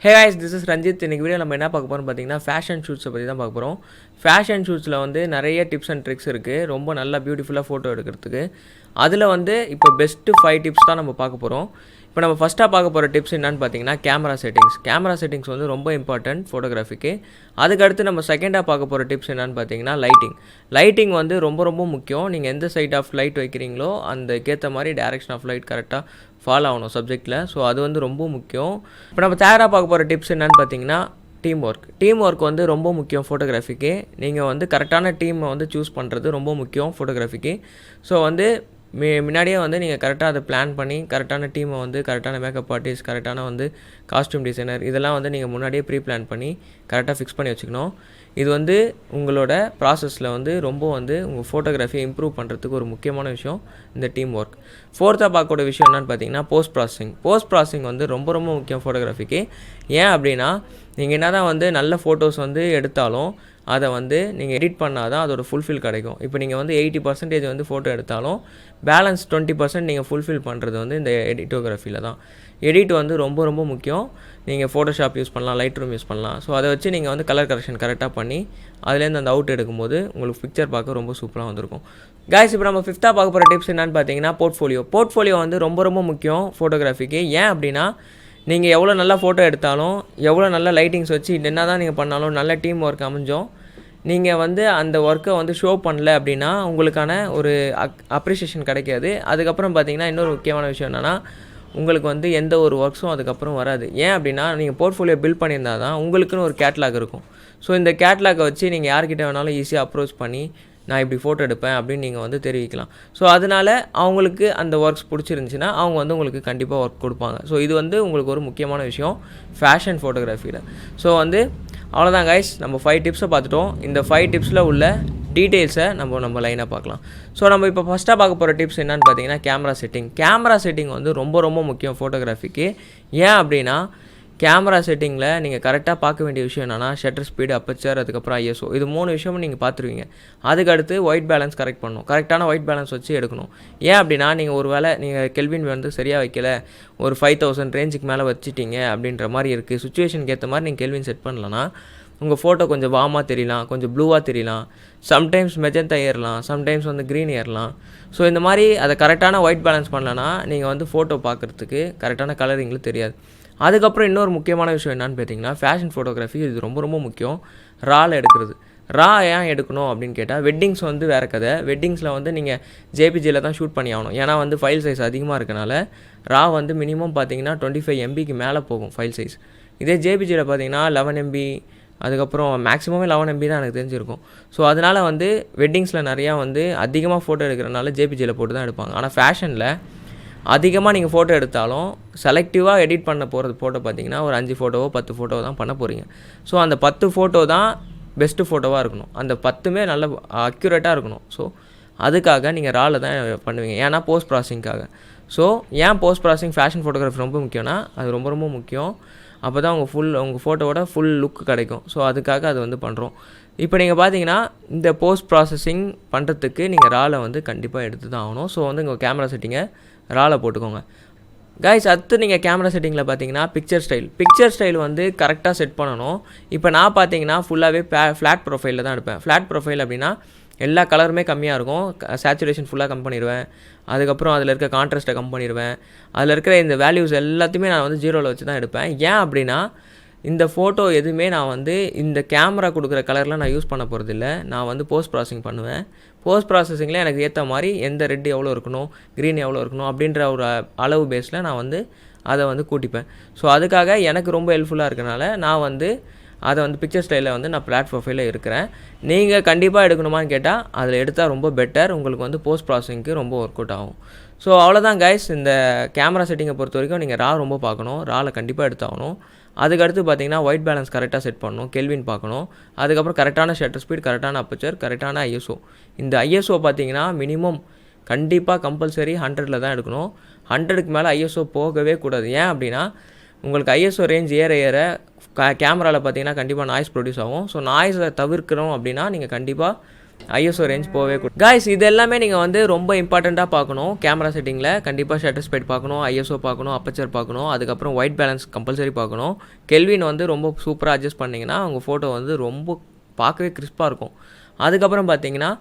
Hey guys, this is Ranjit. In this video, we will talk about fashion shoots. Fashion shoots நிறைய tips and tricks இருக்கு. ரொம்ப நல்ல பியூட்டிஃபுல்லா photo எடுக்கிறதுக்கு. அதுல இப்போ பெஸ்ட் 5 டிப்ஸ் தான் நம்ம பார்க்க போறோம். இப்போ நம்ம ஃபர்ஸ்டா பார்க்க போற டிப்ஸ் என்னன்னு பாத்தீங்கன்னா கேமரா செட்டிங்ஸ். கேமரா செட்டிங்ஸ் ரொம்ப இம்பார்ட்டன்ட் போட்டோகிராஃபிக்கு. அதுக்கு அடுத்து நம்ம செகண்டா பார்க்க போற டிப்ஸ் என்னன்னு பாத்தீங்கன்னா லைட்டிங். லைட்டிங் ரொம்ப முக்கியம். நீங்க எந்த சைடு ஆஃப் லைட் வைக்கிறீங்களோ அந்த கேத்த மாதிரி டைரக்ஷன் ஆஃப் லைட் கரெக்ட்டா ஃபாலோ ஆகணும் சப்ஜெக்ட்ல. ஸோ அது ரொம்ப முக்கியம். இப்போ நம்ம தேர்டா பார்க்க போற டிப்ஸ் என்னன்னு பாத்தீங்கன்னா டீம் ஒர்க் ரொம்ப முக்கியம் ஃபோட்டோகிராஃபிக்கு. நீங்கள் கரெக்டான டீமை சூஸ் பண்ணுறது ரொம்ப முக்கியம் ஃபோட்டோகிராஃபிக்கு. ஸோ முன்னாடியே நீங்கள் கரெக்டாக அதை பிளான் பண்ணி கரெக்டான டீமை கரெக்டான மேக்கப் ஆர்டிஸ்ட் கரெக்டான காஸ்டியூம் டிசைனர் இதெல்லாம் நீங்கள் முன்னாடியே ப்ரீ பிளான் பண்ணி கரெக்டாக ஃபிக்ஸ் பண்ணி வச்சுக்கணும். இது உங்களோட ப்ராசஸில் ரொம்ப உங்கள் ஃபோட்டோகிராஃபியை இம்ப்ரூவ் பண்ணுறதுக்கு ஒரு முக்கியமான விஷயம் இந்த டீம் ஒர்க். ஃபோர்த்தாக பார்க்கக்கூடிய விஷயம் என்னென்னு பார்த்தீங்கன்னா போஸ்ட் ப்ராசஸிங் ரொம்ப முக்கியம் ஃபோட்டோகிராஃபிக்கு. ஏன் அப்படின்னா நீங்கள் என்ன தான் நல்ல ஃபோட்டோஸ் எடுத்தாலும் அதை நீங்கள் எடிட் பண்ணால் தான் அதோட ஃபுல்ஃபில் கிடைக்கும். இப்போ நீங்கள் 80% ஃபோட்டோ எடுத்தாலும் பேலன்ஸ் 20% நீங்கள் ஃபுல்ஃபில் பண்ணுறது இந்த எடிட்டோகிராஃபியில் தான். எடிட் ரொம்ப முக்கியம். நீங்கள் ஃபோட்டோஷாப் யூஸ் பண்ணலாம், லைட் ரூம் யூஸ் பண்ணலாம். ஸோ அதை வச்சு நீங்கள் கலர் கரெக்ஷன் கரெக்டாக பண்ணி அதுலேருந்து அந்த அவுட் எடுக்கும்போது உங்களுக்கு பிக்சர் பார்க்க ரொம்ப சூப்பராக வந்திருக்கும். கைஸ், இப்போ நம்ம ஃபிஃப்த்தாக பார்க்க போகிற டிப்ஸ் என்னென்னு பார்த்தீங்கன்னா போர்ட்ஃபோலியோ ரொம்ப முக்கியம் ஃபோட்டோகிராஃபிக்கு. ஏன் அப்படின்னா நீங்கள் எவ்வளோ நல்லா ஃபோட்டோ எடுத்தாலும் எவ்வளோ நல்ல லைட்டிங்ஸ் வச்சு என்ன தான் நீங்கள் பண்ணாலும் நல்ல டீம் ஒர்க் அமைஞ்சோம் நீங்கள் அந்த ஒர்க்கை ஷோ பண்ணல அப்படின்னா உங்களுக்கான ஒரு அப்ரிஷியேஷன் கிடைக்காது. அதுக்கப்புறம் பார்த்தீங்கன்னா இன்னொரு முக்கியமான விஷயம் என்னென்னா உங்களுக்கு எந்த ஒரு ஒர்க்ஸும் அதுக்கப்புறம் வராது. ஏன் அப்படின்னா நீங்கள் போர்ட்ஃபோலியோ பில்ட் பண்ணியிருந்தால் தான் உங்களுக்குன்னு ஒரு கேட்லாக் இருக்கும். ஸோ இந்த கேட்லாக்கை வச்சு நீங்கள் யார்கிட்ட வேணாலும் ஈஸியாக அப்ரோச் பண்ணி நான் இப்படி ஃபோட்டோ எடுப்பேன் அப்படின்னு நீங்கள் தெரிவிக்கலாம். ஸோ அதனால் அவங்களுக்கு அந்த ஒர்க்ஸ் பிடிச்சிருந்துச்சின்னா அவங்க உங்களுக்கு கண்டிப்பாக ஒர்க் கொடுப்பாங்க. ஸோ இது உங்களுக்கு ஒரு முக்கியமான விஷயம் ஃபேஷன் ஃபோட்டோகிராஃபியில். ஸோ அவ்வளோதான் கைஸ், நம்ம 5 டிப்ஸை பார்த்துட்டோம். இந்த 5 டிப்ஸில் உள்ள டீட்டெயில்ஸை நம்ம லைனாக பார்க்கலாம். ஸோ நம்ம இப்போ ஃபஸ்ட்டாக பார்க்க போகிற டிப்ஸ் என்னென்னு பார்த்தீங்கன்னா கேமரா செட்டிங் ரொம்ப முக்கியம் ஃபோட்டோகிராஃபிக்கு. ஏன் அப்படின்னா கேமரா செட்டிங்கில் நீங்கள் கரெக்டாக பார்க்க வேண்டிய விஷயம் என்னென்னா ஷட்டர் ஸ்பீடு, அப்பச்சர், அதுக்கப்புறம் ISO. இது 3 விஷயமும் நீங்கள் பார்த்துருவீங்க. அதுக்கடுத்து ஒயிட் பேலன்ஸ் கரெக்ட் பண்ணணும். கரெக்டான ஒயிட் பேலன்ஸ் வச்சு எடுக்கணும். ஏன் அப்படின்னா நீங்கள் ஒரு வேளை நீங்கள் கெல்வின் சரியாக வைக்கல, ஒரு 5000 ரேஞ்சுக்கு மேலே வச்சுட்டீங்க அப்படின்ற மாதிரி இருக்குது, சுச்சுவேஷனுக்கு ஏற்ற மாதிரி நீங்கள் கெல்வின் செட் பண்ணலன்னா உங்கள் ஃபோட்டோ கொஞ்சம் வார்மாக தெரியலாம், கொஞ்சம் ப்ளூவாக தெரியலாம், சம்டைம்ஸ் மெஜந்தா ஏறலாம், சம்டைம்ஸ் க்ரீன் ஏறலாம். ஸோ இந்த மாதிரி அதை கரெக்டான ஒயிட் பேலன்ஸ் பண்ணலன்னா நீங்கள் ஃபோட்டோ பார்க்குறதுக்கு கரெக்டான கலரிங்கில் தெரியாது. அதுக்கப்புறம் இன்னொரு முக்கியமான விஷயம் என்னென்னு பார்த்தீங்கன்னா ஃபேஷன் ஃபோட்டோகிராஃபி இது ரொம்ப முக்கியம். ராவில் எடுக்கிறது. ஏன் எடுக்கணும் அப்படின்னு கேட்டால் வெட்டிங்ஸ் வேறு கதை. வெட்டிங்ஸில் நீங்கள் ஜேபிஜியில் தான் ஷூட் பண்ணி ஆகணும். ஏன்னா ஃபைல் சைஸ் அதிகமாக இருக்கனால ரா மினிமம் பார்த்தீங்கன்னா 25 MBக்கு மேலே போகும் ஃபைல் சைஸ். இதே ஜேபிஜியில் பார்த்தீங்கன்னா 11 MB, அதுக்கப்புறம் மேக்ஸிமமே 11 MB தான் எனக்கு தெரிஞ்சிருக்கும். ஸோ அதனால் வெட்டிங்ஸில் நிறையா அதிகமாக ஃபோட்டோ எடுக்கிறனால ஜேபிஜியில் போட்டு தான் எடுப்பாங்க. ஆனால் ஃபேஷனில் அதிகமாக நீங்கள் ஃபோட்டோ எடுத்தாலும் செலக்டிவாக எடிட் பண்ண போகிறது ஃபோட்டோ பார்த்தீங்கன்னா ஒரு 5 ஃபோட்டோவோ 10 ஃபோட்டோவோ தான் பண்ண போகிறீங்க. ஸோ அந்த 10 ஃபோட்டோ தான் பெஸ்ட்டு ஃபோட்டோவாக இருக்கணும். அந்த 10மே நல்ல அக்யூரேட்டாக இருக்கணும். ஸோ அதுக்காக நீங்கள் ராவில் தான் பண்ணுவீங்க. ஏன்னா போஸ்ட் ப்ராசஸிங்காக. ஸோ ஏன் போஸ்ட் ப்ராசஸிங் ஃபேஷன் ஃபோட்டோகிராஃபி ரொம்ப முக்கியம்னா அது ரொம்ப முக்கியம். அப்போ தான் உங்கள் ஃபோட்டோவோட ஃபுல் லுக் கிடைக்கும். ஸோ அதுக்காக அது பண்ணுறோம். இப்போ நீங்கள் பார்த்தீங்கன்னா இந்த போஸ்ட் ப்ராசஸிங் பண்ணுறதுக்கு நீங்கள் ராவில் கண்டிப்பாக எடுத்து தான் ஆகணும். ஸோ உங்கள் கேமரா செட்டிங்கை ராவில் போட்டுக்கோங்க. கைஸ், அடுத்து நீங்கள் கேமரா செட்டிங்கில் பார்த்தீங்கன்னா பிக்சர் ஸ்டைல் கரெக்டாக செட் பண்ணணும். இப்போ நான் பார்த்தீங்கன்னா ஃபுல்லாகவே ஃப்ளாட் ப்ரொஃபைலில் தான் எடுப்பேன். ஃப்ளாட் ப்ரொஃபைல் அப்படின்னா எல்லா கலருமே கம்மியாக இருக்கும். சேச்சுரேஷன் ஃபுல்லாக கம் பண்ணிடுவேன். அதுக்கப்புறம் அதில் இருக்க கான்ட்ராஸ்ட்டை கம் பண்ணிடுவேன். அதில் இருக்கிற இந்த வேல்யூஸ் எல்லாத்தையுமே நான் 0ல் வச்சு தான் எடுப்பேன். ஏன் அப்படின்னா இந்த ஃபோட்டோ எதுவுமே நான் இந்த கேமரா கொடுக்குற கலரில் நான் யூஸ் பண்ண போகிறதில்ல. நான் போஸ்ட் ப்ராசஸிங் பண்ணுவேன். போஸ்ட் ப்ராசஸிங்கில் எனக்கு ஏற்ற மாதிரி எந்த ரெட் எவ்வளோ இருக்கணும், க்ரீன் எவ்வளோ இருக்கணும் அப்படின்ற ஒரு அளவு பேஸில் நான் அதை கூட்டிப்பேன். ஸோ அதுக்காக எனக்கு ரொம்ப ஹெல்ப்ஃபுல்லாக இருக்கனால நான் அதை பிக்சர் ஸ்டைலில் நான் ஃப்ளாட் ப்ரொஃபைலில் இருக்கிறேன். நீங்கள் கண்டிப்பாக எடுக்கணுமான்னு கேட்டால் அதில் எடுத்தால் ரொம்ப பெட்டர். உங்களுக்கு போஸ்ட் ப்ராசஸிங்க்கு ரொம்ப ஒர்க் அவுட் ஆகும். ஸோ அவ்வளோதான் கைஸ், இந்த கேமரா செட்டிங்கை பொறுத்த வரைக்கும் நீங்கள் ரொம்ப பார்க்கணும். ராவில் கண்டிப்பாக எடுத்தாகணும். அதுக்கடுத்து பார்த்தீங்கன்னா ஒயிட் பேலன்ஸ் கரெக்டாக செட் பண்ணணும், கெல்வின் பார்க்கணும். அதுக்கப்புறம் கரெக்டான ஷட்டர் ஸ்பீட், கரெக்டான அப்பச்சர், கரெக்டான ISO. இந்த ISO பார்த்தீங்கன்னா மினிமம் கண்டிப்பாக கம்பல்சரி 100ல் தான் எடுக்கணும். 100க்கு மேலே ISO போகவே கூடாது. ஏன் அப்படின்னா உங்களுக்கு ISO ரேஞ்ச் ஏற கேமராவில் பார்த்தீங்கன்னா கண்டிப்பாக நாய்ஸ் ப்ரொடியூஸ் ஆகும். ஸோ நாய்ஸை தவிர்க்கிறோம் அப்படின்னா நீங்கள் கண்டிப்பாக ஐஎஸ்ஓ ரேஞ்ச் போவே காய்ஸ். இது எல்லாமே நீங்கள் வந்து ரொம்ப இம்பார்ட்டண்ட்டாக பார்க்கணும். கேமரா செட்டிங்கில் கண்டிப்பாக ஷட்டர் ஸ்பீட் பார்க்கணும், ஐஎஸ்ஓ பார்க்கணும், அப்பச்சர் பார்க்கணும், அதுக்கப்புறம் ஒயிட் பேலன்ஸ் கம்பல்சரி பார்க்கணும். கெல்வின் வந்து ரொம்ப சூப்பராக அட்ஜஸ்ட் பண்ணிங்கன்னா உங்கள் ஃபோட்டோ வந்து ரொம்ப பார்க்கவே கிறிஸ்பாக இருக்கும். அதுக்கப்புறம் பார்த்தீங்கன்னா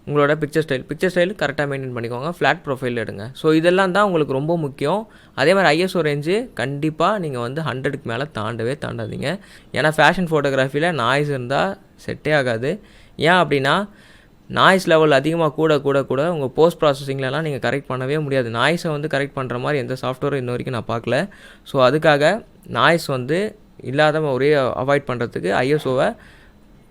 உங்களோட பிக்சர் ஸ்டைல் கரெக்டாக மெயின்டைன் பண்ணிக்கோங்க. ஃப்ளாட் ப்ரொஃபைல் எடுங்க. ஸோ இதெல்லாம் தான் உங்களுக்கு ரொம்ப முக்கியம். அதே மாதிரி ஐஎஸ்ஓ ரேஞ்சு கண்டிப்பாக நீங்கள் வந்து 100க்கு மேலே தாண்டாதீங்க. ஏன்னா ஃபேஷன் ஃபோட்டோகிராஃபியில் நாய்ஸ் இருந்தால் செட்டே ஆகாது. ஏன் அப்படின்னா நாய்ஸ் லெவல் அதிகமாக கூட உங்கள் போஸ்ட் ப்ராசஸிங்லலாம் நீங்கள் கரெக்ட் பண்ணவே முடியாது. நாய்ஸை வந்து கரெக்ட் பண்ணுற மாதிரி எந்த சாஃப்ட்வேரும் இன்ன வரைக்கும் நான் பார்க்கல. ஸோ அதுக்காக நாய்ஸ் வந்து இல்லாத ஒரே அவாய்ட் பண்ணுறதுக்கு ஐஎஸ்ஓவை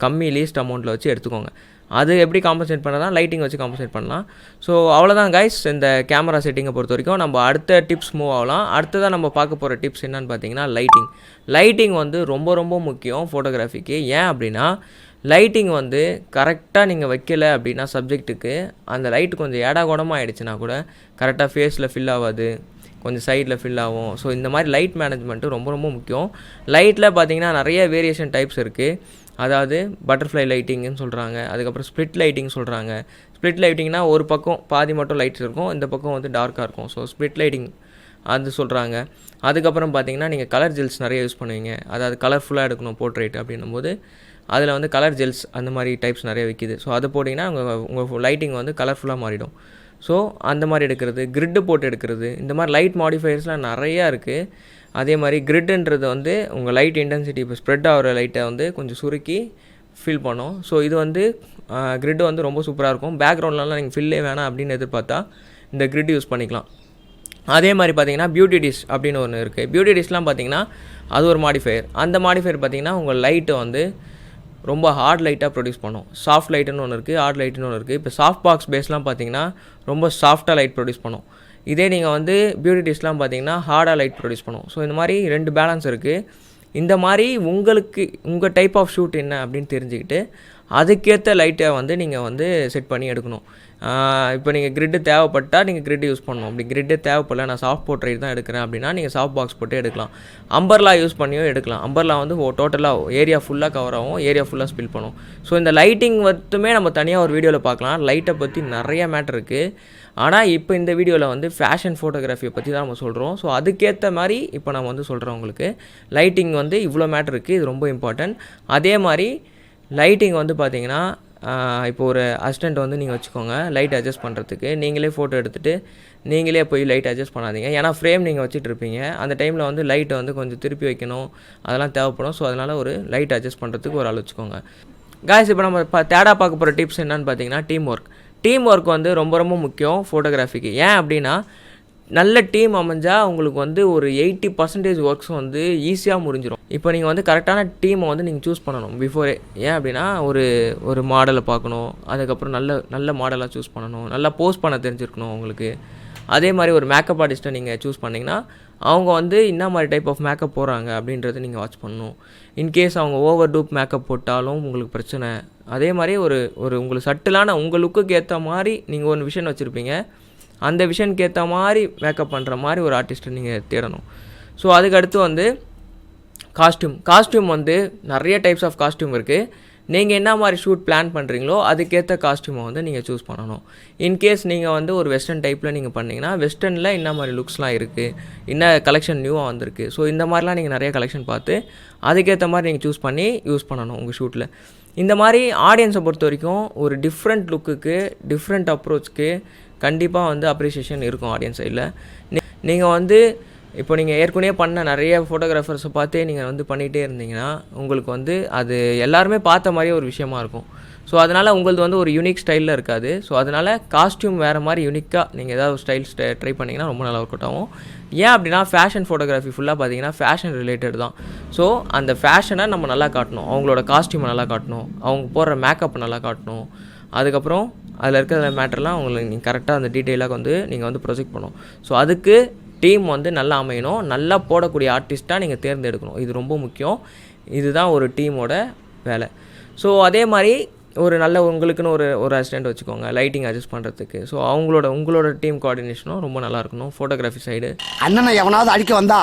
கம்மி லீஸ்ட் அமௌண்ட்டில் வச்சு எடுத்துக்கோங்க. அது எப்படி காம்பன்சேட் பண்ணலாம், லைட்டிங் வச்சு காம்பன்சேட் பண்ணலாம். ஸோ அவ்வளோதான் கைஸ், இந்த கேமரா செட்டிங்கை பொறுத்த வரைக்கும். நம்ம அடுத்த டிப்ஸ் மூவ் ஆகலாம். அடுத்ததாக நம்ம பார்க்க போகிற டிப்ஸ் என்னன்னு பார்த்தீங்கன்னா லைட்டிங் வந்து ரொம்ப ரொம்ப முக்கியம் ஃபோட்டோகிராஃபிக்கு. ஏன் அப்படின்னா லைட்டிங் வந்து கரெக்டாக நீங்கள் வைக்கல அப்படின்னா சப்ஜெக்ட்டுக்கு அந்த லைட்டு கொஞ்சம் ஏடாகூடமாக ஆகிடுச்சுன்னா கூட கரெக்டாக ஃபேஸில் ஃபில் ஆகாது, கொஞ்சம் சைடில் ஃபில் ஆகும். ஸோ இந்த மாதிரி லைட் மேனேஜ்மெண்ட்டு ரொம்ப ரொம்ப முக்கியம். லைட்டில் பார்த்தீங்கன்னா நிறைய வேரியேஷன் டைப்ஸ் இருக்குது. அதாவது பட்டர்ஃப்ளை லைட்டிங்னு சொல்கிறாங்க, அதுக்கப்புறம் ஸ்ப்ளிட் லைட்டிங் சொல்கிறாங்க. ஸ்ப்ளிட் லைட்டிங்னா ஒரு பக்கம் பாதி மட்டும் லைட்ஸ் இருக்கும், இந்த பக்கம் வந்து டார்க்காக இருக்கும். ஸோ ஸ்ப்ளிட் லைட்டிங் அது சொல்கிறாங்க. அதுக்கப்புறம் பார்த்தீங்கன்னா நீங்கள் கலர் ஜெல்ஸ் நிறைய யூஸ் பண்ணுவீங்க. அதாவது கலர்ஃபுல்லாக எடுக்கணும் போர்ட்ரேட் அப்படின்னும் போது அதில் வந்து கலர் ஜெல்ஸ் அந்த மாதிரி டைப்ஸ் நிறைய விற்கிது. ஸோ அதை போட்டிங்கன்னா உங்கள் லைட்டிங் வந்து கலர்ஃபுல்லாக மாறிடும். ஸோ அந்த மாதிரி எடுக்கிறது, கிரிட்டு போட்டு எடுக்கிறது, இந்த மாதிரி லைட் மாடிஃபையர்ஸ்லாம் நிறையா இருக்குது. அதே மாதிரி கிரிட்டுன்றது வந்து உங்கள் லைட் இன்டென்சிட்டி இப்போ ஸ்ப்ரெட் ஆகிற லைட்டை வந்து கொஞ்சம் சுருக்கி ஃபில் பண்ணும். ஸோ இது வந்து கிரிட்டு வந்து ரொம்ப சூப்பராக இருக்கும். பேக்ரவுண்ட்லலாம் நீங்கள் ஃபில்லே வேணாம் அப்படின்னு எதிர்பார்த்தா இந்த கிரிட் யூஸ் பண்ணிக்கலாம். அதே மாதிரி பார்த்தீங்கன்னா பியூட்டி டிஷ் அப்படின்னு ஒன்று இருக்குது. பியூட்டி டிஷ்லாம் பார்த்தீங்கன்னா அது ஒரு மாடிஃபையர். அந்த மாடிஃபையர் பார்த்தீங்கன்னா உங்கள் லைட்டை வந்து ரொம்ப ஹார்ட் லைட்டாக ப்ரொடியூஸ் பண்ணும். சாஃப்ட் லைட்டுன்னு ஒன்று இருக்குது, ஹார்ட் லைட்டுன்னு ஒன்று இருக்குது. இப்போ சாஃப்ட் பாக்ஸ் பேஸ்லாம் பார்த்தீங்கன்னா ரொம்ப சாஃப்டாக லைட் ப்ரொடியூஸ் பண்ணும். இதே நீங்கள் வந்து பியூட்டி டிஷ்லாம் பார்த்தீங்கன்னா ஹார்டாக லைட் ப்ரொடியூஸ் பண்ணும். ஸோ இந்த மாதிரி 2 பேலன்ஸ் இருக்குது. இந்த மாதிரி உங்களுக்கு உங்கள் டைப் ஆஃப் ஷூட் என்ன அப்படின்னு தெரிஞ்சுக்கிட்டு அதுக்கேற்ற லைட்டை வந்து நீங்கள் வந்து செட் பண்ணி எடுக்கணும். இப்போ நீங்கள் கிரிட்டு தேவைப்பட்டால் நீங்கள் கிரிட்டு யூஸ் பண்ணணும். அப்படி கிரிட்டு தேவைப்படல, நான் சாஃப்ட் போர்ட்ரேட் தான் எடுக்கிறேன் அப்படின்னா நீங்கள் சாஃப்ட் பாக்ஸ் போட்டு எடுக்கலாம். அம்பர்லா யூஸ் பண்ணியும் எடுக்கலாம். அம்பர்லா வந்து டோட்டலாக ஏரியா ஃபுல்லாக கவர் ஆகும், ஏரியா ஃபுல்லாக ஸ்பில் பண்ணும். ஸோ இந்த லைட்டிங் மட்டுமே நம்ம தனியாக ஒரு வீடியோவில் பார்க்கலாம். லைட்டை பற்றி நிறைய மேட்டர் இருக்குது. ஆனால் இப்போ இந்த வீடியோவில் வந்து ஃபேஷன் ஃபோட்டோகிராஃபியை பற்றி தான் நம்ம சொல்கிறோம். ஸோ அதுக்கேற்ற மாதிரி இப்போ நம்ம வந்து சொல்கிறோம் உங்களுக்கு. லைட்டிங் வந்து இவ்வளோ மேட்டர் இருக்குது, இது ரொம்ப இம்பார்ட்டன்ட். அதே மாதிரி லைட்டிங் வந்து பார்த்தீங்கன்னா இப்போ ஒரு அசிஸ்டண்ட் வந்து நீங்கள் வச்சுக்கோங்க லைட் அட்ஜஸ்ட் பண்ணுறதுக்கு. நீங்களே ஃபோட்டோ எடுத்துகிட்டு நீங்களே போய் லைட் அட்ஜஸ்ட் பண்ணாதீங்க. ஏன்னா ஃப்ரேம் நீங்கள் வச்சுட்டு இருப்பீங்க, அந்த டைமில் வந்து லைட்டை வந்து கொஞ்சம் திருப்பி வைக்கணும், அதெல்லாம் தேவைப்படும். ஸோ அதனால் ஒரு லைட் அட்ஜஸ்ட் பண்ணுறதுக்கு ஒரு ஆள் வச்சுக்கோங்க. காய்ஸ், இப்போ நம்ம தேடாக பார்க்க போகிற டிப்ஸ் என்னன்னு பார்த்தீங்கன்னா டீம் ஒர்க் வந்து ரொம்ப ரொம்ப முக்கியம் ஃபோட்டோகிராஃபிக்கு. ஏன் அப்படின்னா நல்ல டீம் அமைஞ்சால் உங்களுக்கு வந்து ஒரு 80% ஒர்க்ஸ் வந்து ஈஸியாக முடிஞ்சிடும். இப்போ நீங்கள் வந்து கரெக்டான டீமை வந்து நீங்கள் சூஸ் பண்ணணும் பிஃபோரே. ஏன் அப்படின்னா ஒரு மாடலை பார்க்கணும், அதுக்கப்புறம் நல்ல மாடலாக சூஸ் பண்ணணும், நல்லா போஸ்ட் பண்ண தெரிஞ்சிருக்கணும் உங்களுக்கு. அதே மாதிரி ஒரு மேக்கப் ஆர்டிஸ்ட்டை நீங்கள் சூஸ் பண்ணிங்கன்னா அவங்க வந்து என்ன மாதிரி டைப் ஆஃப் மேக்கப் போடுறாங்க அப்படின்றத நீங்கள் வாட்ச் பண்ணணும். இன்கேஸ் அவங்க ஓவர் டூப் மேக்கப் போட்டாலும் உங்களுக்கு பிரச்சனை. அதே மாதிரி ஒரு உங்களுக்கு சட்டிலான உங்கள் லுக்குக்கு ஏற்ற மாதிரி நீங்கள் ஒரு விஷன் வச்சுருப்பீங்க, அந்த விஷனுக்கு ஏற்ற மாதிரி மேக்கப் பண்ணுற மாதிரி ஒரு ஆர்டிஸ்ட்டை நீங்கள் தேடணும். ஸோ அதுக்கடுத்து வந்து காஸ்ட்யூம் வந்து நிறைய டைப்ஸ் ஆஃப் காஸ்ட்யூம் இருக்குது. நீங்கள் என்ன மாதிரி ஷூட் பிளான் பண்ணுறீங்களோ அதுக்கேற்ற காஸ்ட்யூமை வந்து நீங்கள் சூஸ் பண்ணணும். இன்கேஸ் நீங்கள் வந்து ஒரு வெஸ்டர்ன் டைப்பில் நீங்கள் பண்ணிங்கன்னா வெஸ்டர்னில் என்ன மாதிரி லுக்ஸ்லாம் இருக்குது, என்ன கலெக்ஷன் நியூவாக வந்திருக்கு. ஸோ இந்த மாதிரிலாம் நீங்கள் நிறைய கலெக்ஷன் பார்த்து அதுக்கேற்ற மாதிரி நீங்கள் சூஸ் பண்ணி யூஸ் பண்ணணும் உங்கள் ஷூட்டில். இந்த மாதிரி ஆடியன்ஸை பொறுத்த வரைக்கும் ஒரு டிஃப்ரெண்ட் லுக்குக்கு டிஃப்ரெண்ட் அப்ரோச்சுக்கு கண்டிப்பாக வந்து அப்ரிஷியேஷன் இருக்கும் ஆடியன்ஸ் சைடில். நீங்கள் வந்து இப்போ நீங்கள் ஏற்கனவே பண்ண நிறைய ஃபோட்டோகிராஃபர்ஸை பார்த்தே நீங்கள் வந்து பண்ணிகிட்டே இருந்தீங்கன்னா உங்களுக்கு வந்து அது எல்லாருமே பார்த்த மாதிரியே ஒரு விஷயமா இருக்கும். ஸோ அதனால் உங்களது வந்து ஒரு யூனிக் ஸ்டைலில் இருக்காது. ஸோ அதனால் காஸ்ட்யூம் வேறு மாதிரி யூனிக்காக நீங்கள் ஏதாவது ஒரு ஸ்டைல் ட்ரை பண்ணிங்கன்னா ரொம்ப நல்லா ஒர்க் அவுட் ஆகும். ஏன் அப்படின்னா ஃபேஷன் ஃபோட்டோகிராஃபி ஃபுல்லாக பார்த்தீங்கன்னா ஃபேஷன் ரிலேட்டட் தான். ஸோ அந்த ஃபேஷனை நம்ம நல்லா காட்டணும், அவங்களோட காஸ்ட்யூமை நல்லா காட்டணும், அவங்க போடுற மேக்கப் நல்லா காட்டணும். அதுக்கப்புறம் அதில் இருக்கிற மேட்டர்லாம் உங்களுக்கு நீங்கள் கரெக்டாக அந்த டீட்டெயிலாக வந்து நீங்கள் வந்து ப்ரொஜெக்ட் பண்ணணும். ஸோ அதுக்கு டீம் வந்து நல்லா அமையணும், நல்லா போடக்கூடிய ஆர்டிஸ்ட்டாக நீங்கள் தேர்ந்தெடுக்கணும். இது ரொம்ப முக்கியம். இதுதான் ஒரு டீமோட வேலை. ஸோ அதே மாதிரி ஒரு நல்ல உங்களுக்குன்னு ஒரு அசிஸ்டண்ட் வச்சுக்கோங்க லைட்டிங் அட்ஜஸ்ட் பண்ணுறதுக்கு. ஸோ உங்களோட டீம் கோஆர்டினேஷனும் ரொம்ப நல்லா இருக்கணும். ஃபோட்டோகிராஃபி சைடு அண்ணனை எவனாவது அடிக்க வந்தா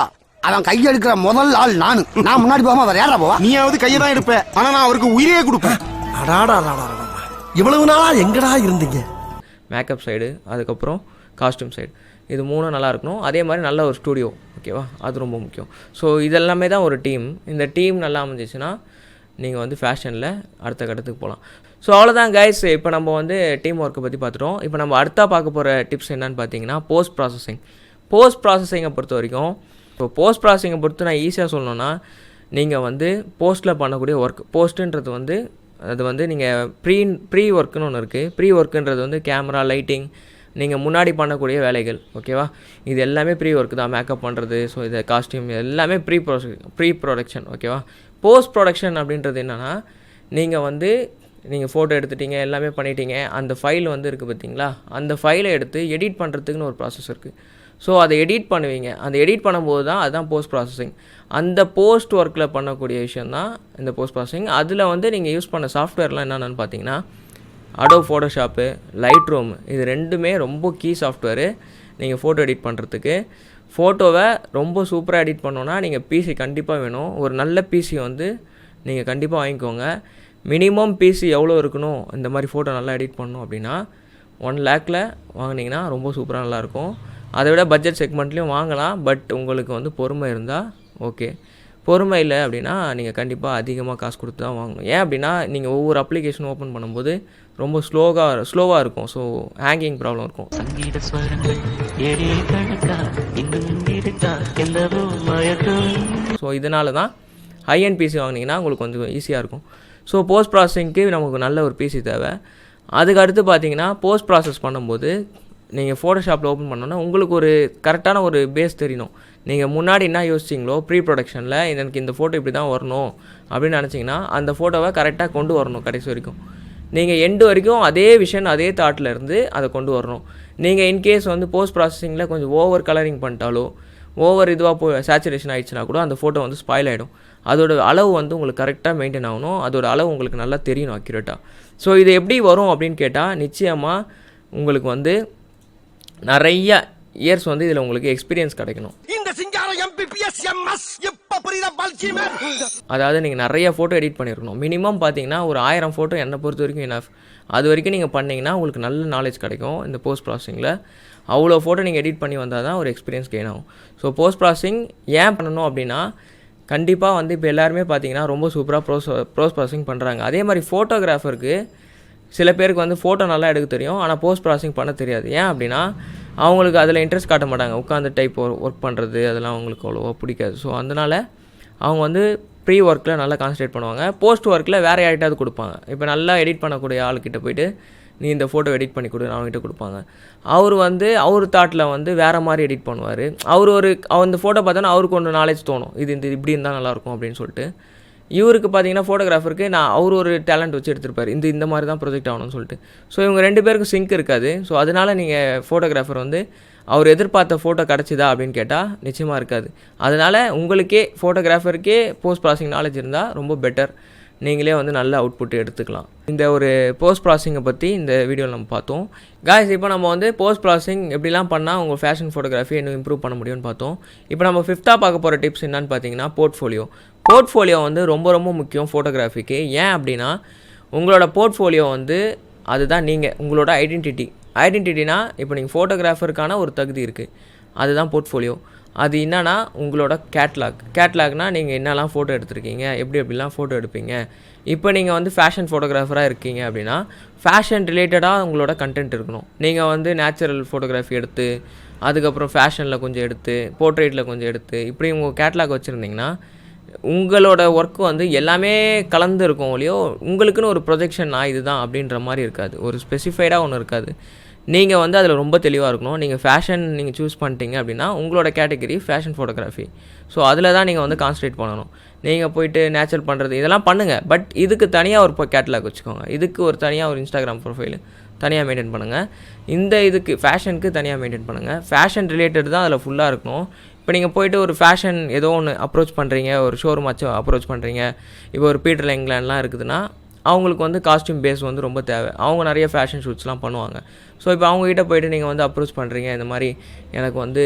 அவன் கையை எடுக்கிற முதல் ஆள் நான் முன்னாடி போகாம அவர் யாரா போவா? நீயாவது கையை தான் எடுப்பேன், ஆனா நான் அவருக்கு உயிரே கொடுப்பேன். இவ்வளவு நாளா எங்கடா இருந்தீங்க? மேக்கப் சைடு, அதுக்கப்புறம் காஸ்டியூம் சைடு, இது 3 நல்லா இருக்கணும். அதே மாதிரி நல்ல ஒரு ஸ்டூடியோ, ஓகேவா, அது ரொம்ப முக்கியம். ஸோ இதெல்லாமே தான் ஒரு டீம். இந்த டீம் நல்லா அமைஞ்சிச்சுன்னா நீங்கள் வந்து ஃபேஷனில் அடுத்த கட்டத்துக்கு போகலாம். ஸோ அவ்வளோதான் கைஸ். இப்போ நம்ம வந்து டீம் ஒர்க்கை பற்றி பார்த்துட்டோம். இப்போ நம்ம அடுத்தா பார்க்க போகிற டிப்ஸ் என்னன்னு பார்த்தீங்கன்னா போஸ்ட் ப்ராசஸிங். போஸ்ட் ப்ராசஸிங்கை பொறுத்த வரைக்கும், இப்போ போஸ்ட் ப்ராசஸிங்கை பொறுத்து நான் ஈஸியாக சொல்லணுன்னா, நீங்கள் வந்து போஸ்ட்டில் பண்ணக்கூடிய ஒர்க், போஸ்ட்டுன்றது வந்து அது வந்து நீங்கள் ப்ரீ ஒர்க்குன்னு ஒன்று இருக்குது. ப்ரீ ஒர்க்குன்றது வந்து கேமரா, லைட்டிங், நீங்கள் முன்னாடி பண்ணக்கூடிய வேலைகள், ஓகேவா, இது எல்லாமே ப்ரீ ஒர்க் தான். மேக்கப் பண்ணுறது, ஸோ இது காஸ்டியூம் எல்லாமே ப்ரீ ப்ரொடக்ஷன், ஓகேவா. போஸ்ட் ப்ரொடக்ஷன் அப்படின்றது என்னென்னா, நீங்கள் ஃபோட்டோ எடுத்துட்டீங்க, எல்லாமே பண்ணிட்டீங்க, அந்த ஃபைல் வந்து இருக்குது பார்த்தீங்களா, அந்த ஃபைலை எடுத்து எடிட் பண்ணுறதுக்குன்னு ஒரு ப்ராசஸ் இருக்குது. ஸோ அதை எடிட் பண்ணுவீங்க. அந்த எடிட் பண்ணும்போது தான் அதுதான் போஸ்ட் ப்ராசஸிங். அந்த போஸ்ட் ஒர்க்கில் பண்ணக்கூடிய விஷயம் தான் இந்த போஸ்ட் ப்ராசஸிங். அதில் வந்து நீங்கள் யூஸ் பண்ண சாஃப்ட்வேர்லாம் என்னென்னு பார்த்தீங்கன்னா, அடோப் ஃபோட்டோஷாப்பு, லைட் ரூம், இது ரெண்டுமே ரொம்ப கீ சாஃப்ட்வேரு நீங்கள் ஃபோட்டோ எடிட் பண்ணுறதுக்கு. ஃபோட்டோவை ரொம்ப சூப்பராக எடிட் பண்ணோன்னா நீங்கள் பிசி கண்டிப்பாக வேணும். ஒரு நல்ல பிசி வந்து நீங்கள் கண்டிப்பாக வாங்கிக்கோங்க. மினிமம் பிசி எவ்வளோ இருக்கணும் இந்த மாதிரி ஃபோட்டோ நல்லா எடிட் பண்ணணும் அப்படின்னா 1 lakhல வாங்கினீங்கன்னா ரொம்ப சூப்பராக நல்லாயிருக்கும். அதை விட பட்ஜெட் செக்மெண்ட்லேயும் வாங்கலாம். பட் உங்களுக்கு வந்து பொறுமை இருந்தால் ஓகே. பொறுமை இல்லை அப்படின்னா நீங்கள் கண்டிப்பாக அதிகமாக காசு கொடுத்து தான் வாங்கணும். ஏன் அப்படின்னா நீங்கள் ஒவ்வொரு அப்ளிகேஷன் ஓப்பன் பண்ணும்போது ரொம்ப ஸ்லோவாக இருக்கும். ஸோ ஹேங்கிங் ப்ராப்ளம் இருக்கும். ஸோ இதனால தான் ஹைஎண்ட் பிசி வாங்கினீங்கன்னா உங்களுக்கு கொஞ்சம் ஈஸியாக இருக்கும். ஸோ போஸ்ட் ப்ராசஸிங்க்கு நமக்கு நல்ல ஒரு பிசி தேவை. அதுக்கு அடுத்து பார்த்தீங்கன்னா, போஸ்ட் ப்ராசஸ் பண்ணும்போது நீங்கள் ஃபோட்டோஷாப்பில் ஓப்பன் பண்ணோன்னா உங்களுக்கு ஒரு கரெக்டான ஒரு பேஸ் தெரியணும். நீங்கள் முன்னாடி என்ன யோசிச்சிங்களோ ப்ரீ ப்ரொடக்ஷனில் எனக்கு இந்த ஃபோட்டோ இப்படி தான் வரணும் அப்படின்னு நினச்சிங்கன்னா, அந்த ஃபோட்டோவை கரெக்டாக கொண்டு வரணும் கடைசி வரைக்கும். நீங்கள் எண்டு வரைக்கும் அதே விஷன், அதே தாட்டில் இருந்து அதை கொண்டு வரணும். நீங்கள் இன்கேஸ் வந்து போஸ்ட் ப்ராசஸிங்கில் கொஞ்சம் ஓவர் கலரிங் பண்ணிட்டாலோ, ஓவர் இதுவாக சேச்சுரேஷன் ஆகிடுச்சுன்னா கூட அந்த ஃபோட்டோ வந்து ஸ்பாயில் ஆகிடும். அதோட அளவு வந்து உங்களுக்கு கரெக்டாக மெயின்டைன் ஆகணும். அதோட அளவு உங்களுக்கு நல்லா தெரியணும் அக்யூரேட்டாக. ஸோ இது எப்படி வரும் அப்படின்னு கேட்டால், நிச்சயமாக உங்களுக்கு வந்து நிறைய இயர்ஸ் வந்து இதில் உங்களுக்கு எக்ஸ்பீரியன்ஸ் கிடைக்கணும். அதாவது நீங்கள் நிறைய ஃபோட்டோ எடிட் பண்ணியிருக்கணும். மினிமம் பார்த்தீங்கன்னா ஒரு 1000 ஃபோட்டோ என்னை பொறுத்த வரைக்கும் எனஃப். அது வரைக்கும் நீங்கள் பண்ணிங்கன்னா உங்களுக்கு நல்ல நாலேஜ் கிடைக்கும் இந்த போஸ்ட் ப்ராசஸிங்கில். அவ்வளோ ஃபோட்டோ நீங்கள் எடிட் பண்ணி வந்தால் தான் ஒரு எக்ஸ்பீரியன்ஸ் கெயின் ஆகும். ஸோ போஸ்ட் ப்ராசஸிங் ஏன் பண்ணணும் அப்படின்னா, கண்டிப்பாக வந்து இப்போ எல்லாருமே பார்த்தீங்கன்னா ரொம்ப சூப்பராக போஸ்ட் ப்ராசஸிங் பண்ணுறாங்க. அதே மாதிரி ஃபோட்டோகிராஃபருக்கு சில பேருக்கு வந்து ஃபோட்டோ நல்லா எடுக்க தெரியும், ஆனால் போஸ்ட் ப்ராசஸிங் பண்ண தெரியாது. ஏன் அப்படின்னா அவங்களுக்கு அதில் இன்ட்ரெஸ்ட் காட்ட மாட்டாங்க. உட்காந்து டைப் ஒர்க் பண்ணுறது அதெல்லாம் அவங்களுக்கு அவ்வளோவா பிடிக்காது. ஸோ அதனால் அவங்க வந்து ப்ரீ ஒர்க்கில் நல்லா கான்சன்ட்ரேட் பண்ணுவாங்க. போஸ்ட் ஒர்க்கில் வேறு யார்கிட்டாவது கொடுப்பாங்க. இப்போ நல்லா எடிட் பண்ணக்கூடிய ஆளுக்கிட்ட போய்ட்டு நீ இந்த ஃபோட்டோ எடிட் பண்ணி கொடு அவங்ககிட்ட கொடுப்பாங்க. அவர் தாட்டில் வந்து வேறு மாதிரி எடிட் பண்ணுவார். அந்த ஃபோட்டோ பார்த்தோன்னா அவருக்கு ஒன்று நாலேஜ் தோணும், இது இப்படி இருந்தால் நல்லாயிருக்கும் அப்படின்னு சொல்லிட்டு. இவருக்கு பார்த்தீங்கன்னா ஃபோட்டோகிராஃபருக்கு அவர் ஒரு டேலண்ட் வச்சு எடுத்திருப்பார், இந்த மாதிரி தான் ப்ரொஜெக்ட் ஆகணும்னு சொல்லிட்டு. ஸோ இவங்க 2 பேருக்கும் சிங்க் இருக்காது. ஸோ அதனால் நீங்கள் ஃபோட்டோகிராஃபர் வந்து அவர் எதிர்பார்த்த ஃபோட்டோ கிடச்சிதா அப்படின்னு கேட்டால் நிச்சயமாக இருக்காது. அதனால் உங்களுக்கே ஃபோட்டோகிராஃபருக்கே போஸ்ட் ப்ராசஸிங் நாலேஜ் இருந்தால் ரொம்ப பெட்டர். நீங்களே வந்து நல்ல அவுட்புட் எடுத்துக்கலாம். இந்த ஒரு போஸ்ட் ப்ராசஸிங்கை பற்றி இந்த வீடியோவில் நம்ம பார்த்தோம். காய்ஸ், இப்போ நம்ம வந்து போஸ்ட் ப்ராசஸிங் எப்படிலாம் பண்ணால் உங்கள் ஃபேஷன் ஃபோட்டோகிராஃபி இன்னும் இம்ப்ரூவ் பண்ண முடியும்னு பார்த்தோம். இப்போ நம்ம 5th பார்க்க போகிற டிப்ஸ் என்னன்னு பார்த்தீங்கன்னா, போர்ட்ஃபோலியோ வந்து ரொம்ப ரொம்ப முக்கியம் ஃபோட்டோகிராஃபிக்கு. ஏன் அப்படின்னா உங்களோட போர்ட்ஃபோலியோ வந்து அதுதான் உங்களோட ஐடென்டிட்டினா இப்போ நீங்கள் ஃபோட்டோகிராஃபருக்கான ஒரு தகுதி இருக்குது, அதுதான் போர்ட்ஃபோலியோ. அது என்னன்னா உங்களோட கேட்லாக்னால் நீங்கள் என்னெல்லாம் ஃபோட்டோ எடுத்திருக்கீங்க, எப்படிலாம் ஃபோட்டோ எடுப்பீங்க. இப்போ நீங்கள் வந்து ஃபேஷன் ஃபோட்டோகிராஃபராக இருக்கீங்க அப்படின்னா ஃபேஷன் ரிலேட்டடாக உங்களோட கண்டென்ட் இருக்கணும். நீங்கள் வந்து நேச்சுரல் ஃபோட்டோகிராஃபி எடுத்து, அதுக்கப்புறம் ஃபேஷனில் கொஞ்சம் எடுத்து, போர்ட்ரேட்டில் கொஞ்சம் எடுத்து, இப்படி உங்கள் கேட்லாக் வச்சுருந்தீங்கன்னா உங்களோட ஒர்க்கு வந்து எல்லாமே கலந்து இருக்கும். ஒழியோ உங்களுக்குன்னு ஒரு ப்ரொஜெக்ஷன் இதுதான் அப்படின்ற மாதிரி இருக்காது, ஒரு ஸ்பெசிஃபைடாக ஒன்று இருக்காது. நீங்கள் வந்து அதில் ரொம்ப தெளிவாக இருக்கணும். நீங்கள் ஃபேஷன் சூஸ் பண்ணிட்டீங்க அப்படின்னா உங்களோட கேட்டகரி ஃபேஷன் ஃபோட்டோகிராஃபி. ஸோ அதில் தான் நீங்கள் வந்து கான்சன்ட்ரேட் பண்ணணும். நீங்கள் போய்ட்டு நேச்சுரல் பண்ணுறது இதெல்லாம் பண்ணுங்கள். பட் இதுக்கு தனியாக ஒரு கேட்லாக் வச்சுக்கோங்க. இதுக்கு ஒரு தனியாக ஒரு இன்ஸ்டாகிராம் ப்ரொஃபைல் தனியாக மெயின்டைன் பண்ணுங்கள். இதுக்கு ஃபேஷனுக்கு தனியாக மெயின்டைன் பண்ணுங்கள். ஃபேஷன் ரிலேட்டட் தான் அதில் ஃபுல்லாக இருக்கணும். இப்போ நீங்கள் போய்ட்டு ஒரு ஃபேஷன் ஏதோ ஒன்று அப்ரோச் பண்ணுறீங்க, ஒரு ஷோரூம் அப்ரோச் பண்ணுறீங்க. இப்போ ஒரு பீட்டர் இங்கிலாண்ட்லாம் இருக்குதுன்னா அவங்களுக்கு வந்து காஸ்டியூம் பேஸ் வந்து ரொம்ப தேவை. அவங்க நிறைய ஃபேஷன் ஷூட்ஸ்லாம் பண்ணுவாங்க. ஸோ இப்போ அவங்ககிட்ட போய்ட்டு நீங்கள் வந்து அப்ரோச் பண்ணுறீங்க, இந்த மாதிரி எனக்கு வந்து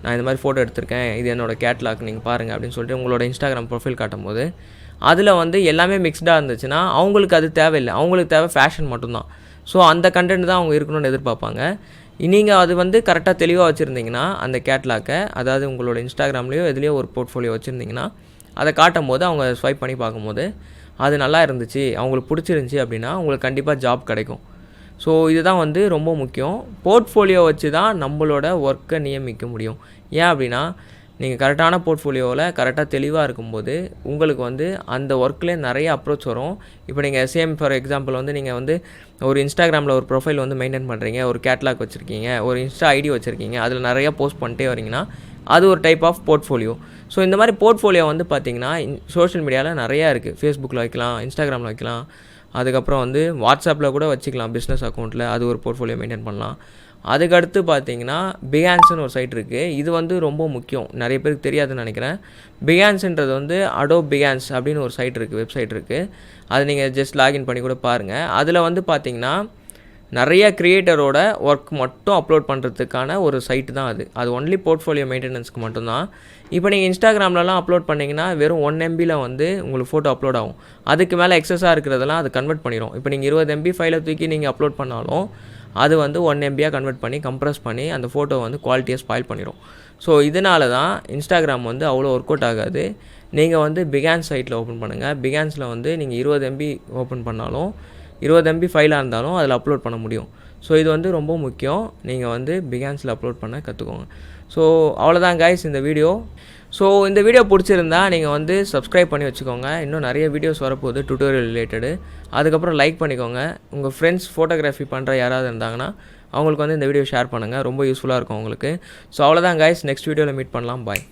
நான் இந்த மாதிரி ஃபோட்டோ எடுத்திருக்கேன், இது என்னோடய கேட்லாக் நீங்கள் பாருங்கள் அப்படின்னு சொல்லிட்டு உங்களோட இன்ஸ்டாகிராம் ப்ரொஃபைல் காட்டும் போது அதில் வந்து எல்லாமே மிக்ஸ்டாக இருந்துச்சுன்னா அவங்களுக்கு அது தேவையில்லை, அவங்களுக்கு தேவை ஃபேஷன் மட்டும்தான். ஸோ அந்த கண்டென்ட் தான் அவங்க இருக்கணும்னு எதிர்பார்ப்பாங்க. நீங்கள் அது வந்து கரெக்டாக தெளிவாக வச்சுருந்தீங்கன்னா அந்த கேட்லாக்கை, அதாவது உங்களோட இன்ஸ்டாகிராம்லேயோ எதுலேயோ ஒரு போர்ட்ஃபோலியோ வச்சுருந்தீங்கன்னா அதை காட்டும் போது அவங்க ஸ்வைப் பண்ணி பார்க்கும்போது அது நல்லா இருந்துச்சு, அவங்களுக்கு பிடிச்சிருந்துச்சி அப்படின்னா உங்களுக்கு கண்டிப்பாக ஜாப் கிடைக்கும். ஸோ இதுதான் வந்து ரொம்ப முக்கியம். போர்ட்ஃபோலியோ வச்சு தான் நம்மளோட ஒர்க்கை நியமிக்க முடியும். ஏன் அப்படின்னா நீங்கள் கரெக்டான போர்ட்ஃபோலியோவில் கரெக்டாக தெளிவாக இருக்கும்போது உங்களுக்கு வந்து அந்த ஒர்க்லேயே நிறைய அப்ரோச் வரும். இப்போ நீங்கள் சேம் ஃபார் எக்ஸாம்பிள் வந்து நீங்கள் வந்து ஒரு இன்ஸ்டாகிராமில் ஒரு ப்ரொஃபைல் வந்து மெயின்டைன் பண்ணுறீங்க, ஒரு கேட்லாக் வச்சுருக்கீங்க, ஒரு இன்ஸ்டா ஐடி வச்சுருக்கீங்க, அதில் நிறையா போஸ்ட் பண்ணிட்டே வரீங்கன்னா அது ஒரு டைப் ஆஃப் போர்ட்ஃபோலியோ. ஸோ இந்த மாதிரி போர்ட்ஃபோலியோ வந்து பார்த்திங்கன்னா சோஷியல் மீடியாவில் நிறையா இருக்குது. ஃபேஸ்புக்கில் வைக்கலாம், இன்ஸ்டாகிராமில் வைக்கலாம், அதுக்கப்புறம் வந்து வாட்ஸ்அப்பில் கூட வச்சுக்கலாம். பிஸ்னஸ் அக்கௌண்ட்டில் அது ஒரு போர்ட்ஃபோலியோ மெயின்டைன் பண்ணலாம். அதுக்கடுத்து பார்த்தீங்கன்னா பிகான்ஸ்னு ஒரு சைட் இருக்குது. இது வந்து ரொம்ப முக்கியம், நிறைய பேருக்கு தெரியாதுன்னு நினைக்கிறேன். பிகான்ஸ்ன்றது வந்து அடோப் பிகான்ஸ் அப்படின்னு ஒரு சைட் இருக்குது, வெப்சைட் இருக்குது. அது நீங்கள் ஜஸ்ட் லாகின் பண்ணி கூட பாருங்கள். அதில் வந்து பார்த்திங்கன்னா நிறைய க்ரியேட்டரோட ஒர்க் மட்டும் அப்லோட் பண்ணுறதுக்கான ஒரு சைட்டு தான் அது. அது ஒன்லி போர்ட்ஃபோலியோ மெயின்டெனன்ஸ்க்கு மட்டும்தான். இப்போ நீங்கள் இன்ஸ்டாகிராம்லலாம் அப்லோட் பண்ணிங்கன்னா வெறும் 1 MBயில் வந்து உங்களுக்கு ஃபோட்டோ அப்லோட் ஆகும். அதுக்கு மேலே எக்ஸஸாக இருக்கிறதெல்லாம் அது கன்வெர்ட் பண்ணிடும். இப்போ நீங்கள் 20 MB ஃபைலை தூக்கி நீங்கள் அப்லோட் பண்ணாலும் அது வந்து 1 MBயாக கன்வெர்ட் பண்ணி கம்ப்ரஸ் பண்ணி அந்த ஃபோட்டோ வந்து குவாலிட்டியை ஸ்பாயில் பண்ணிடும். ஸோ இதனால தான் இன்ஸ்டாகிராம் வந்து அவ்வளோ ஒர்க் அவுட் ஆகாது. நீங்கள் வந்து பிகான்ஸ் சைட்டில் ஓப்பன் பண்ணுங்கள். பிகான்ஸில் வந்து நீங்கள் 20 MB ஓப்பன் பண்ணாலும் 20 MB ஃபைலாக இருந்தாலும் அதில் அப்லோட் பண்ண முடியும். ஸோ இது வந்து ரொம்ப முக்கியம். நீங்கள் வந்து பிகான்ஸில் அப்லோட் பண்ண கற்றுக்கோங்க. ஸோ அவ்வளோதான் கைஸ் இந்த வீடியோ. ஸோ இந்த வீடியோ பிடிச்சிருந்தா நீங்கள் வந்து சப்ஸ்கிரைப் பண்ணி வச்சுக்கோங்க. இன்னும் நிறைய வீடியோஸ் வரப்போகுது டியூட்டோரியல் ரிலேட்டடு. அதுக்கப்புறம் லைக் பண்ணிக்கோங்க. உங்கள் ஃப்ரெண்ட்ஸ் ஃபோட்டோகிராஃபி பண்ணுற யாராவது இருந்தாங்கன்னா அவங்களுக்கு வந்து இந்த வீடியோ ஷேர் பண்ணுங்கள். ரொம்ப யூஸ்ஃபுல்லாக இருக்கும் உங்களுக்கு. ஸோ அவ்வளோதான் கைஸ், நெக்ஸ்ட் வீடியோவில் மீட் பண்ணலாம். பாய்.